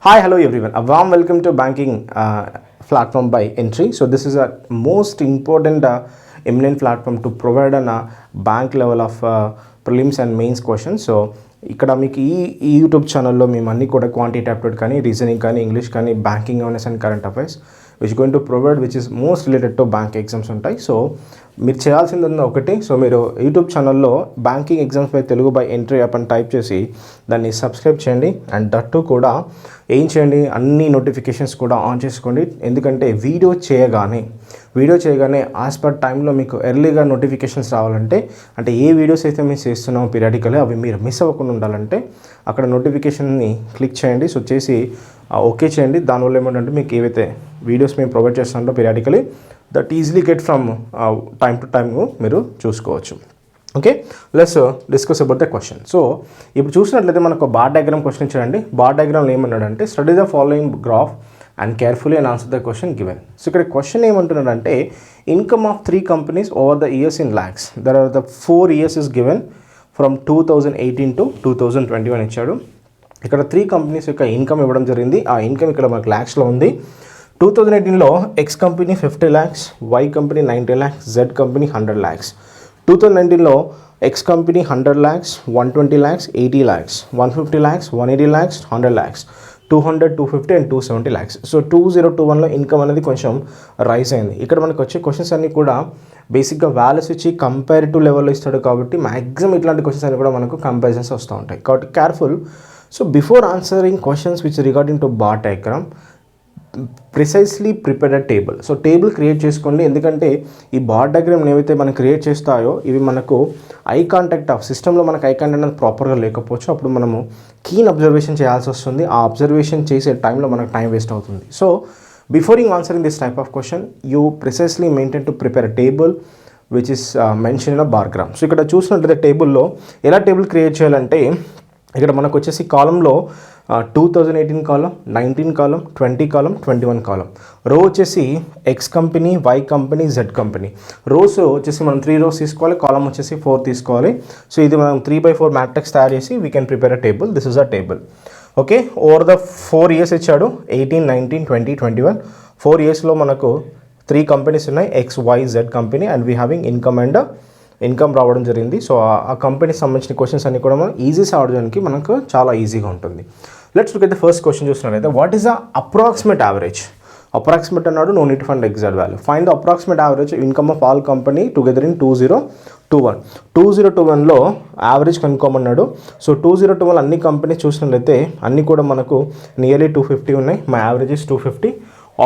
Hi, hello everyone. A warm welcome to banking platform by Entry. So this is a most important eminent platform to provide an bank level of prelims and mains questions. So ఇక్కడ మీకు ఈ YouTube ఛానల్లో మేము అన్ని కూడా quantity అప్టోడ్ కానీ reasoning కానీ English కానీ banking awareness and current affairs which going to provide which is most related to bank exams ఉంటాయి. సో మీరు చేయాల్సింది ఒకటి, సో మీరు యూట్యూబ్ ఛానల్లో banking exams by Telugu by entry app అని టైప్ చేసి దాన్ని సబ్స్క్రైబ్ చేయండి. అండ్ దట్టు కూడా ఏం చేయండి, అన్ని నోటిఫికేషన్స్ కూడా ఆన్ చేసుకోండి. ఎందుకంటే వీడియో చేయగానే యాజ్ పర్ టైంలో మీకు ఎర్లీగా నోటిఫికేషన్స్ రావాలంటే, అంటే ఏ వీడియోస్ అయితే మేము చేస్తున్నామో పీరియాడికల్లీ అవి మీరు మిస్ అవ్వకుండా ఉండాలంటే అక్కడ నోటిఫికేషన్ని క్లిక్ చేయండి. సో చేసి ఓకే చేయండి. దానివల్ల ఏమంటే మీకు ఏవైతే వీడియోస్ మేము ప్రొవైడ్ చేస్తున్నారో periodically that easily get from time to time మీరు చూసుకోవచ్చు. Okay, let's discuss about the question. So ఇప్పుడు చూసినట్లయితే మనకు బార్ డయాగ్రామ్ క్వశ్చన్ ఇచ్చాడండి. బార్ డయాగ్రామ్లో ఏమన్నాడంటే study the following graph and carefully and answer the question given. So ఇక్కడ question ఏమంటున్నాడంటే income of 3 companies over the years in lakhs. There are the 4 years is given from 2018 to 2021 ఇచ్చాడు. ఇక్కడ 3 companies యొక్క income ఇవ్వడం జరిగింది. ఆ income ఇక్కడ మనకు ల్యాక్స్లో ఉంది. 2018లో X company 50 lakhs, Y company 90 lakhs, Z company 100 lakhs. 2019లో X company 100 lakhs, 120 lakhs, 80 lakhs, 150 lakhs, 180 lakhs, 100 lakhs, 200, 250 and 270 lakhs. So 2021లో income అనేది కొంచెం రైజ్ అయింది. ఇక్కడ మనకు వచ్చే క్వశ్చన్స్ అన్నీ కూడా బేసిక్గా వాల్యూస్ ఇచ్చి కంపారిటివ్ లెవెల్లో ఇస్తాడు కాబట్టి మ్యాక్సిమం ఇట్లాంటి క్వశ్చన్స్ అన్నీ కూడా మనకు కంపారిజన్స్ వస్తూ ఉంటాయి. కాబట్టి careful. So before answering questions which regarding to bar diagram precisely prepared a table. So table create చేసుకోండి. ఎందుకంటే ఈ బార్ డయాగ్రామ్ ఏవైతే మనం క్రియేట్ చేస్తాయో ఇవి మనకు ఐ కాంటాక్ట్ ఆఫ్ సిస్టంలో మనకు ఐ కాంటాక్ట్ అనేది ప్రాపర్గా లేకపోవచ్చు. అప్పుడు మనము కీన్ అబ్జర్వేషన్ చేయాల్సి వస్తుంది. ఆ అబ్జర్వేషన్ చేసే టైంలో మనకు టైం వేస్ట్ అవుతుంది. So before answering this type of question you precisely maintain to prepare a table which is mention in a bar gram. So ఇక్కడ చూసినట్లయితే టేబుల్లో ఎలా టేబుల్ క్రియేట్ చేయాలంటే ఇక్కడ మనకు వచ్చేసి కాలంలో 2018 కాలం, 19 కాలం, 20 కాలం, 21 కాలం. రో వచ్చేసి X company, Y company, Z company. Rows వచ్చేసి మనం 3 rows తీసుకోవాలి, కాలం వచ్చేసి 4 తీసుకోవాలి. సో ఇది మనం 3/4 మ్యాట్రిక్స్ తయారు చేసి we can prepare a table. This is a table. Okay, over the 4 years ఇచ్చాడు, 18, 19, 20, 21. 4 yearsలో మనకు 3 companies ఉన్నాయి, X, Y, Z company. And we having income రావడం జరిగింది. సో ఆ కంపెనీకి సంబంధించిన క్వశ్చన్స్ అన్ని కూడా మనం ఈజీ సాల్వ్ మనకు చాలా ఈజీగా ఉంటుంది. Let's look at the first question చూసినట్లయితే what is the approximate average. Approximate అన్నాడు, no need to find exact value. Find the approximate average income of all company together in 2021. 2021లో యావరేజ్ కనుక్కోమన్నాడు. So 2021 అన్ని companies చూసినట్లయితే అన్నీ కూడా మనకు nearly 250 ఉన్నాయి. మా యావరేజ్ ఇస్ 250.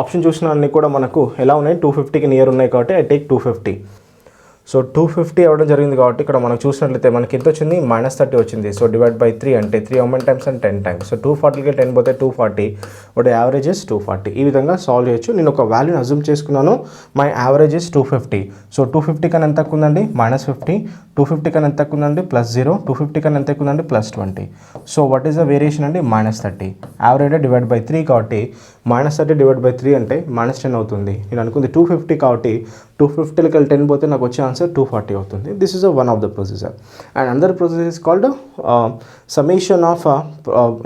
ఆప్షన్ చూసిన అన్నీ కూడా మనకు ఎలా ఉన్నాయి, 250కి నియర్ ఉన్నాయి కాబట్టి ఐ టేక్ 250. సో 250 అవ్వడం జరిగింది కాబట్టి ఇక్కడ మనకు చూసినట్లయితే మనకి ఎంత వచ్చింది, -30 వచ్చింది. సో డివైడ్ బై 3 అంటే 3 how many times and 10 times. So 240కి 10 పోతే 240, బట్ యావరేజ్ ఇస్ 240. ఈ విధంగా సాల్వ్ చేయొచ్చు. నేను ఒక వాల్యూని అజ్యూమ్ చేసుకున్నాను, మై యావరేజ్ ఇస్ 250. సో 250 కన్నా ఎంత తక్కువ ఉందండి, -50. 250 కన్నా ఎంత తక్కువ ఉందండి, +0. 250 కన్నా ఎంత ఎక్కువ ఉందండి, +20. So what is the variation అండి, -30. యావరేజ్ డివైడ్ బై 3 కాబట్టి -30 డివైడ్ బై 3 అంటే -10 అవుతుంది. నేను అనుకుంది 250 కాబట్టి 250కి 10 పోతే నాకు వచ్చే ఆన్సర్ 240 అవుతుంది. This is one of the procedure. And other procedure is called summation of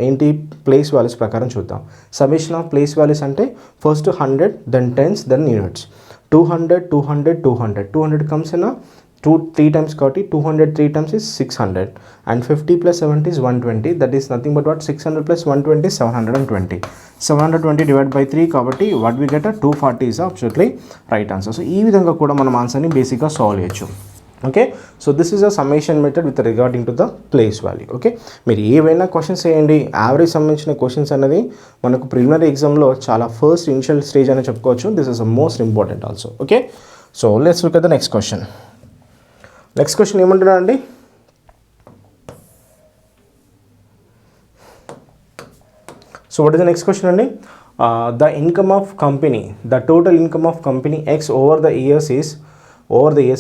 ఏంటి ప్లేస్ వాల్యూస్ ప్రకారం చూద్దాం. సమ్మేషన్ ఆఫ్ ప్లేస్ వాల్యూస్ అంటే first 100, then tens, then units. 200, 200, 200. 200 comes in 3 times కాబట్టి 200 3 times is 600. And 50 plus 70 is 120. That is nothing but what, 600 plus 120 is 720. 720 divided by 3 కాబట్టి what we get 240 is absolutely right answer. So ఈ విధంగా కూడా మనం ఆన్సర్ని బేసిక్గా solve చేయొచ్చు. Okay, so this is a summation method with regarding to the place value. Okay, మీరు ఏవైనా క్వశ్చన్స్ వేయండి, యావరేజ్ సంబంధించిన క్వశ్చన్స్ అనేది మనకు ప్రిలిమినరీ ఎగ్జామ్లో చాలా ఫస్ట్ ఇనిషియల్ స్టేజ్ అని చెప్పుకోవచ్చు. This is the most important also. Okay, so let's look at the next question. Next question ఏమంటున్నాడు అండి, so what is the next question అండి, the income of company, the total income of company X over the years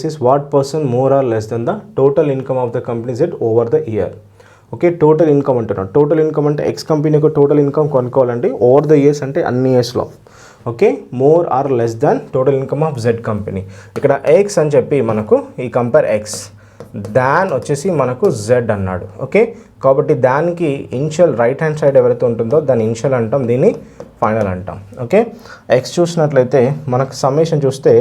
is what percent more or less than the total income of the company z over the year. Okay, total income అంటున్నాడు. Total income అంటే X company యొక్క total income కొనుక్కోవాలండి. Over the years అంటే అన్ని ఇయర్స్లో. Okay, more or less than total income of Z company. ఇక్కడ X అని చెప్పి మనకు ఈ కంపేర్ ఎక్స్ దాన్ వచ్చేసి మనకు జెడ్ అన్నాడు. ఓకే, కాబట్టి దానికి ఇనిషియల్ రైట్ హ్యాండ్ సైడ్ ఎవరైతే ఉంటుందో దాన్ని ఇనిషియల్ అంటాం, దీన్ని ఫైనల్ అంటాం. ఓకే, ఎక్స్ చూసినట్లయితే మనకు సమ్మేషన్ చూస్తే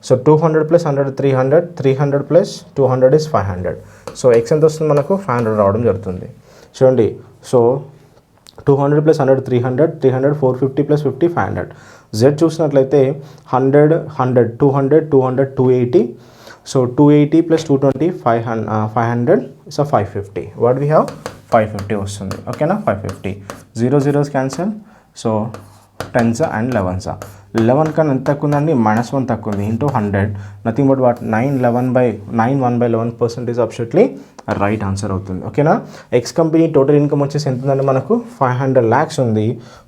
సో 200 + 100 300, 300 + 200 is 500. సో ఎక్స్ ఎంత వస్తుంది మనకు 500 రావడం జరుగుతుంది. చూడండి, సో 200 + 100 300, 300 450 + 50 500. జెడ్ చూసినట్లయితే 100 100 200 200 280. So 280 + 220 500 so 550. What we have 550 వస్తుంది. ఓకేనా, 550. 0 zeros cancel. So 10s and 11s. 11 కన్నా ఎంత తక్కువ ఉందండి, -1 తక్కువ ఉంది, into 100, nothing but what 9 1/11% absolutely right answer అవుతుంది. ఓకేనా, ఎక్స్ కంపెనీ టోటల్ ఇన్కమ్ వచ్చేసి ఎంత ఉందండి మనకు 500 lakhs ఉంది,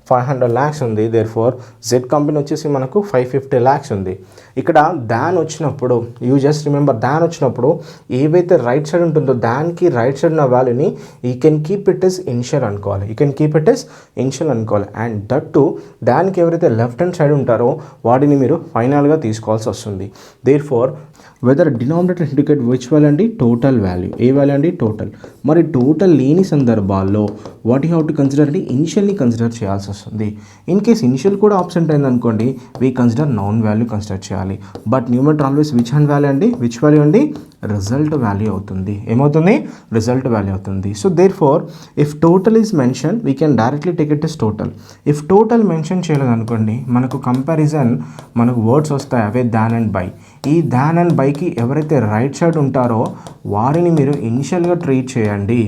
500 lakhs ఉంది. దేర్ ఫోర్ జెడ్ కంపెనీ వచ్చేసి మనకు 550 lakhs ఉంది. ఇక్కడ దాన్ వచ్చినప్పుడు యూ జస్ట్ రిమెంబర్, దాన్ వచ్చినప్పుడు ఏవైతే రైట్ సైడ్ ఉంటుందో దానికి రైట్ సైడ్ ఉన్న వాల్యూని you can keep it is initial అనుకోవాలి, you can keep it is initial అనుకోవాలి. అండ్ దట్ టు దానికి ఎవరైతే లెఫ్ట్ హ్యాండ్ సైడ్ ఉంటారో వాటిని మీరు ఫైనల్గా తీసుకోవాల్సి వస్తుంది. Therefore whether denominator indicate which value అండి, టోటల్ వాల్యూ. ఏ వాల్యూ అండి, టోటల్. మరి టోటల్ లేని సందర్భాల్లో what you have to consider అంటే ఇనిషియల్ని కన్సిడర్ చేయాల్సి వస్తుంది. ఇన్ కేస్ ఇనిషియల్ కూడా ఆబ్సెంట్ అయింది అనుకోండి, we consider non value consider చేయాలి. But numerator always which hand value అండి, విచ్ వాల్యూ అండి, రిజల్ట్ వాల్యూ అవుతుంది. ఏమవుతుంది, రిజల్ట్ వాల్యూ అవుతుంది. So therefore if total is mention we can directly take it is total. If total mention చేయలేదు అనుకోండి, మనకు comparison మనకు వర్డ్స్ వస్తాయి, అవే దాన్ అండ్ బై. ఈ దాన్ అండ్ బైకి ఎవరైతే రైట్ సైడ్ ఉంటారో వారిని మీరు ఇనిషియల్గా ట్రీట్ చేయండి.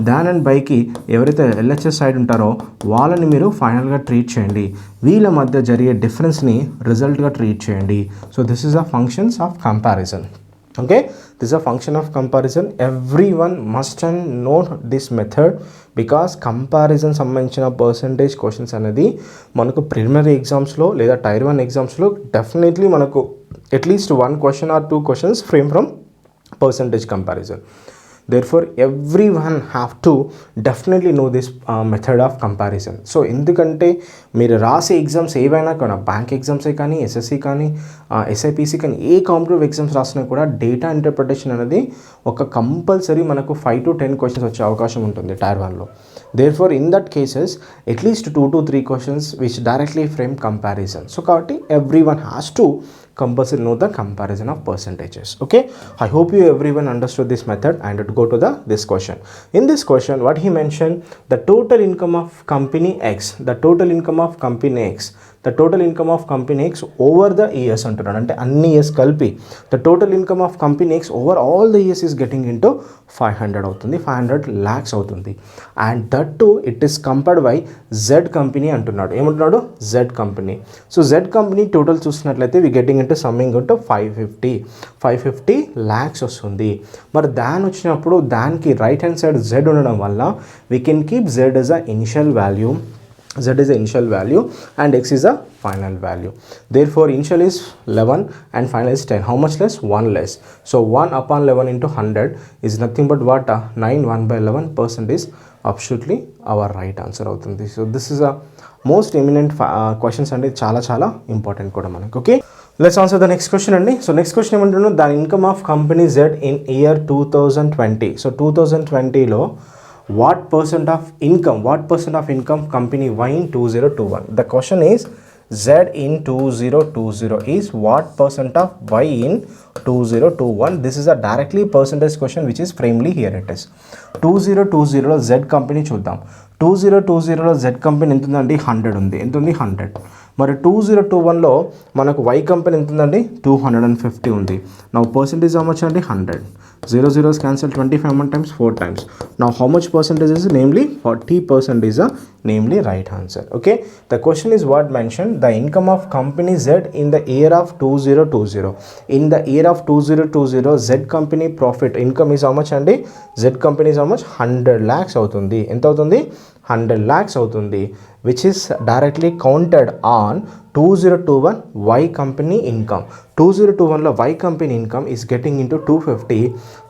దాన్ అండ్ బైకి ఎవరైతే ఎల్హెచ్ఎస్ సైడ్ ఉంటారో వాళ్ళని మీరు ఫైనల్గా ట్రీట్ చేయండి. వీళ్ళ మధ్య జరిగే డిఫరెన్స్ని రిజల్ట్గా ట్రీట్ చేయండి. So this is the functions of comparison. Okay, this is a function of comparison. Everyone must know this method because comparison సంబంధించిన పర్సంటేజ్ క్వశ్చన్స్ అనేది మనకు ప్రిలిమినరీ ఎగ్జామ్స్లో లేదా టైర్ 1 ఎగ్జామ్స్లో డెఫినెట్లీ మనకు at least 1 question or 2 questions frame from percentage comparison. Therefore everyone have to definitely know this method of comparison. So ఎందుకంటే మీరు రాసే ఎగ్జామ్స్ ఏవైనా కానీ, బ్యాంక్ ఎగ్జామ్సే కానీ, ఎస్ఎస్సి కానీ, ఎస్ఐపిసి కానీ, ఏ కాంపిటేటివ్ ఎగ్జామ్స్ రాసినా కూడా డేటా ఇంటర్ప్రిటేషన్ అనేది ఒక కంపల్సరీ మనకు 5 to 10 questions వచ్చే అవకాశం ఉంటుంది tyre 1లో. Therefore in that cases at least 2 to 3 questions which directly frame comparison. So కాబట్టి everyone has to compulsory know the comparison of percentages. Okay, I hope you everyone understood this method. And to go to this question. In this question what he mentioned, the total income of company X, the total income of company X, the total income of company X over the years అంటున్నాడు. అంటే అన్ని years కలిపి the total income of company X over all the years is getting into 500 అవుతుంది, 500 lakhs అవుతుంది. And that too it is compared by Z company అంటున్నాడు. ఏమంటున్నాడు, Z company. So Z company total చూసినట్లయితే we getting into summing into 550 lakhs వస్తుంది. మరి దాని వచ్చినప్పుడు దానికి రైట్ హ్యాండ్ సైడ్ Z ఉండడం వల్ల we can keep Z as a initial value, Z is the initial value and X is the final value. Therefore initial is 11 and final is 10. How much less? 1 less. So 1 upon 11 into 100 is nothing but what? 9 1/11% is absolutely our right answer అవుతుంది. So this is a most eminent questions and చాలా చాలా important కూడా మనకు. Okay, let's answer the next question అండి. So next question ఏమంటున్నాను, the income of company Z in year 2020. So 2020లో what percent of income company Y in 2021? The question is Z in 2020 is what percent of Y in 2021? This is a directly percentage question which is primarily here it is. 2020లో Z company చూద్దాం. 2020లో Z company ఎంత ఉందండి, 100 ఉంది. ఎంత ఉంది, 100. మరి 2021లో మనకు Y company ఎంత ఉందండి, 250 ఉంది. నా పర్సెంటేజ్ హౌ మచ్ అండి, 100. 0 zeros cancel, 25 1 times 4 times. Now how much percentage is, namely 40% is a namely right answer. Okay, the question is what mentioned, the income of company Z in the year of 2020. In the year of 2020 Z company profit income is how much అండి, Z company is how much, 100 lakhs అవుతుంది. ఎంత అవుతుంది, 100 lakhs అవుతుంది, which is directly counted on 2021 Y company income. 2021లో Y company income is getting into 250.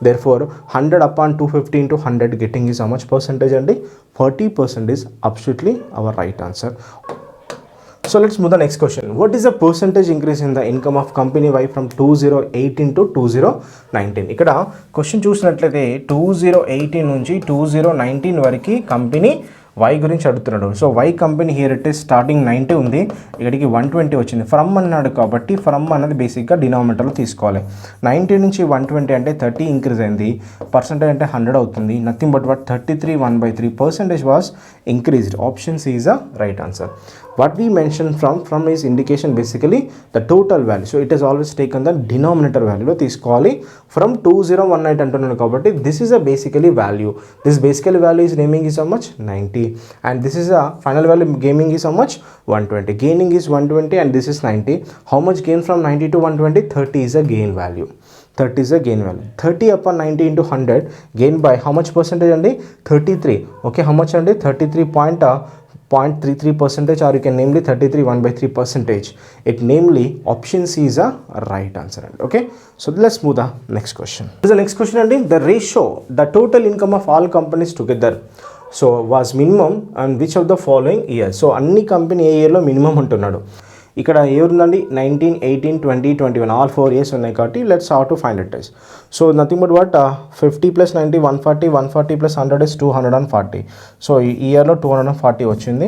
Therefore 100 upon 250 into 100 getting is how much percentage అండి, 40% is absolutely our right answer. So let's move the next question. What is the percentage increase in the income of company Y from 2018 to 2019? ఇక్కడ question చూసినట్లయితే 2018 నుంచి 2019 వరకు company why గురించి అడుగుతున్నాడు. So why company here it is starting 90 ఉంది, ఇక్కడికి 120 వచ్చింది. From అన్నాడు కాబట్టి ఫ్రమ్ అన్నది బేసిక్గా డినామినేటర్లో తీసుకోవాలి. 90 నుంచి 120 అంటే 30 ఇంక్రీజ్ అయింది, పర్సెంటేజ్ అంటే 100 అవుతుంది. Nothing but 33 1/3% was increased. Option C is a right answer. What we mentioned from is indication basically the total value. So it is always taken the denominator value lo తీసుకోవాలి. From 2018 అంటున్నాను కాబట్టి this is a basically value. This basically value is naming is how much 90 and this is a final value gaming is how much 120. Gaining is 120 and this is 90. How much gain from 90 to 120? 30 is a gain value. 30 is a gain value. 30 upon 90 into 100 gain by how much percentage అండి 33. Okay, how much అండి 33.33% or you can namely 33 1/3%. It namely option C is a right answer. Okay, so let's move the next question. The next question and the ratio, the total income of all companies together so was minimum and which of the following years? So అన్ని company ఏ ఇయర్లో minimum ఉంటున్నాడు. ఇక్కడ ఏముందండి 19 18 20 21 all 4 years ఉన్నాయి కాబట్టి let's how to find it is. So nothing but 50 + 90 140 140 + 100 is 240. So ఈ ఇయర్లో 240 వచ్చింది,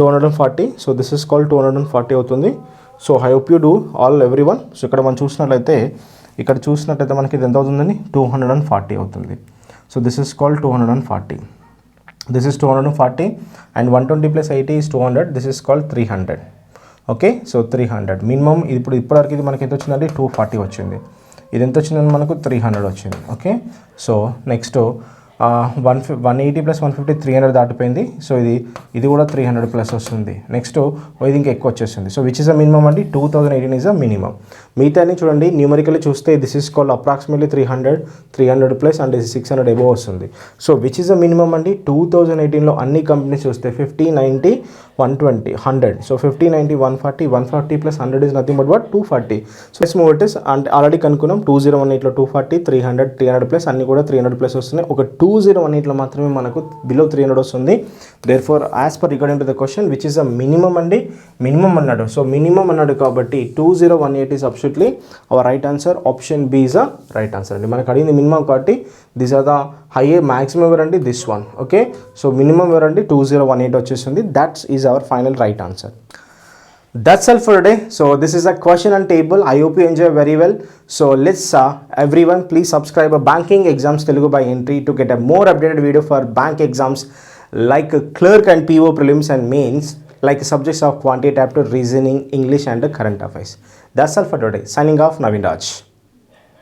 240. సో దిస్ ఇస్ కాల్డ్ 240 అవుతుంది. So I hope you do all every one. So ఇక్కడ మనం చూసినట్లయితే మనకి ఇది ఎంత అవుతుందండి 240 అవుతుంది. So this is called 240. This is 240 and 120 + 80 is 200. This is called 300. Okay, so 300 minimum. ఇప్పటివరకు ఇది మనకి ఎంత వచ్చిందండి 240 వచ్చింది. ఇది ఎంత వచ్చిందండి మనకు 300 వచ్చింది. ఓకే, సో నెక్స్ట్ 180 + 150 300 దాటిపోయింది. సో ఇది కూడా 300 ప్లస్ వస్తుంది. నెక్స్ట్ ఇది ఇంకా ఎక్కువ వచ్చేస్తుంది. So which is a minimum అండి 2018 ఇస్ అ మినిమం. మిగతాని చూడండి న్యూమరికల్లీ చూస్తే this is called approximately 300 plus and 600 above వస్తుంది. So which is a minimum అండి 2018లో అన్ని కంపెనీస్ చూస్తే 50 90 120 100. So 50 90 140 140 + 100 is nothing but 240. So let's move it is అంటే ఆల్రెడీ కనుక్కున్నాం 2018లో 240 300 ప్లస్ అన్ని కూడా 300 ప్లస్ వస్తున్నాయి. ఒక 2018లో మాత్రమే మనకు బిలో 300 వస్తుంది. Therefore as per regarding to the question which is a minimum అండి, మినిమం అన్నాడు. సో మినిమం అన్నాడు కాబట్టి 2018 is absolutely our right answer. Option B is a right answer అండి. మనకు అడిగింది మినిమం కాబట్టి this are the higher maximum ఎవరండి this one. Okay, so minimum ఎవరండి 2018 వచ్చేసింది. That's is our final right answer. That's all for today. So this is a question and table. I hope you enjoy very well. So let's everyone please subscribe a Banking Exams Telugu by Entry to get a more updated video for bank exams like clerk and PO prelims and mains, like subjects of quantitative aptitude, reasoning, English and current affairs. That's all for today. Signing off, Navin Raj.